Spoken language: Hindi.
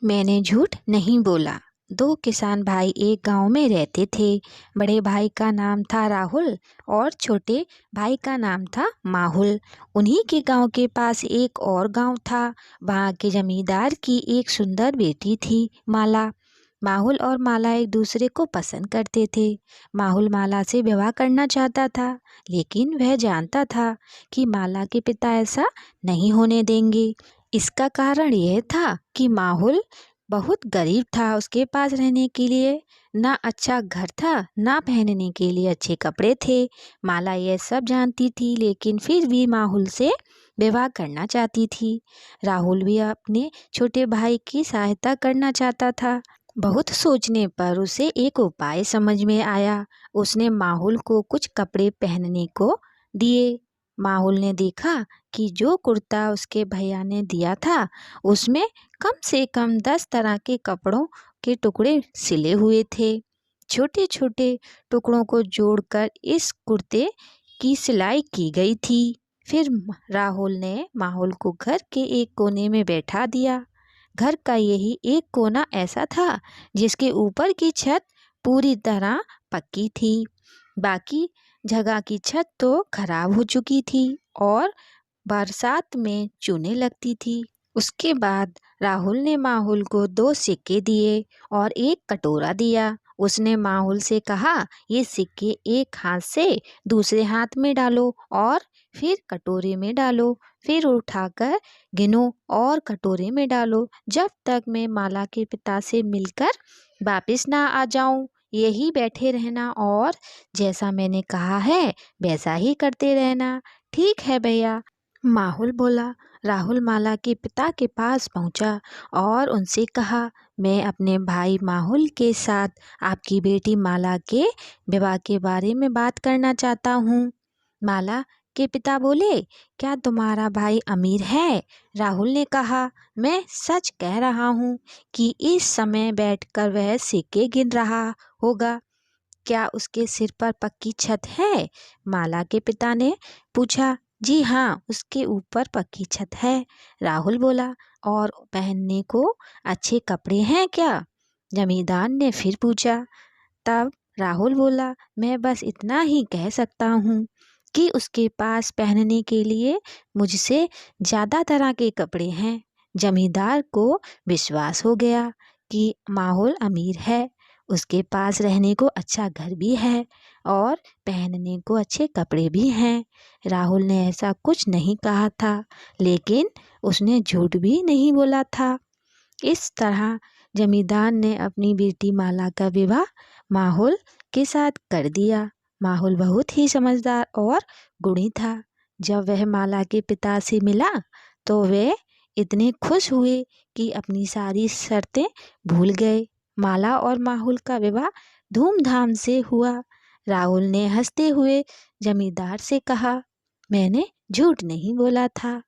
मैंने झूठ नहीं बोला। दो किसान भाई एक गांव में रहते थे। बड़े भाई का नाम था राहुल और छोटे भाई का नाम था माहुल। उन्हीं के गांव के पास एक और गांव था। वहां के जमींदार की एक सुंदर बेटी थी, माला। माहुल और माला एक दूसरे को पसंद करते थे। माहुल माला से विवाह करना चाहता था, लेकिन वह जानता था कि माला के पिता ऐसा नहीं होने देंगे। इसका कारण यह था कि माहुल बहुत गरीब था। उसके पास रहने के लिए ना अच्छा घर था, ना पहनने के लिए अच्छे कपड़े थे। माला यह सब जानती थी, लेकिन फिर भी माहुल से विवाह करना चाहती थी। राहुल भी अपने छोटे भाई की सहायता करना चाहता था। बहुत सोचने पर उसे एक उपाय समझ में आया। उसने माहुल को कुछ कपड़े पहनने को दिए। माहुल ने देखा कि जो कुर्ता उसके भैया ने दिया था उसमें कम से कम 10 तरह के कपड़ों के टुकड़े सिले हुए थे। छोटे छोटे टुकड़ों को जोड़कर इस कुर्ते की सिलाई की गई थी। फिर राहुल ने माहुल को घर के एक कोने में बैठा दिया। घर का यही एक कोना ऐसा था जिसके ऊपर की छत पूरी तरह पक्की थी। बाकी जगह की छत तो खराब हो चुकी थी और बरसात में चूने लगती थी। उसके बाद राहुल ने माहुल को 2 सिक्के दिए और एक कटोरा दिया। उसने माहुल से कहा, ये सिक्के एक हाथ से दूसरे हाथ में डालो और फिर कटोरे में डालो। फिर उठाकर गिनो और कटोरे में डालो, जब तक मैं माला के पिता से मिलकर वापस ना आ जाऊं। यही बैठे रहना और जैसा मैंने कहा है वैसा ही करते रहना। ठीक है भैया, माहुल बोला। राहुल माला के पिता के पास पहुंचा और उनसे कहा, मैं अपने भाई माहुल के साथ आपकी बेटी माला के विवाह के बारे में बात करना चाहता हूँ। माला के पिता बोले, क्या तुम्हारा भाई अमीर है? राहुल ने कहा, मैं सच कह रहा हूँ कि इस समय बैठकर वह सिक्के गिन रहा होगा। क्या उसके सिर पर पक्की छत है? माला के पिता ने पूछा। जी हाँ, उसके ऊपर पक्की छत है, राहुल बोला। और पहनने को अच्छे कपड़े हैं क्या? जमींदार ने फिर पूछा। तब राहुल बोला, मैं बस इतना ही कह सकता हूँ कि उसके पास पहनने के लिए मुझसे ज़्यादा तरह के कपड़े हैं। जमींदार को विश्वास हो गया कि माहौल अमीर है। उसके पास रहने को अच्छा घर भी है और पहनने को अच्छे कपड़े भी हैं। राहुल ने ऐसा कुछ नहीं कहा था, लेकिन उसने झूठ भी नहीं बोला था। इस तरह जमींदार ने अपनी बेटी माला का विवाह माहौल के साथ कर दिया। माहौल बहुत ही समझदार और गुणी था। जब वह माला के पिता से मिला तो वे इतने खुश हुए कि अपनी सारी शर्तें भूल गए। माला और माहौल का विवाह धूमधाम से हुआ। राहुल ने हंसते हुए जमींदार से कहा, मैंने झूठ नहीं बोला था।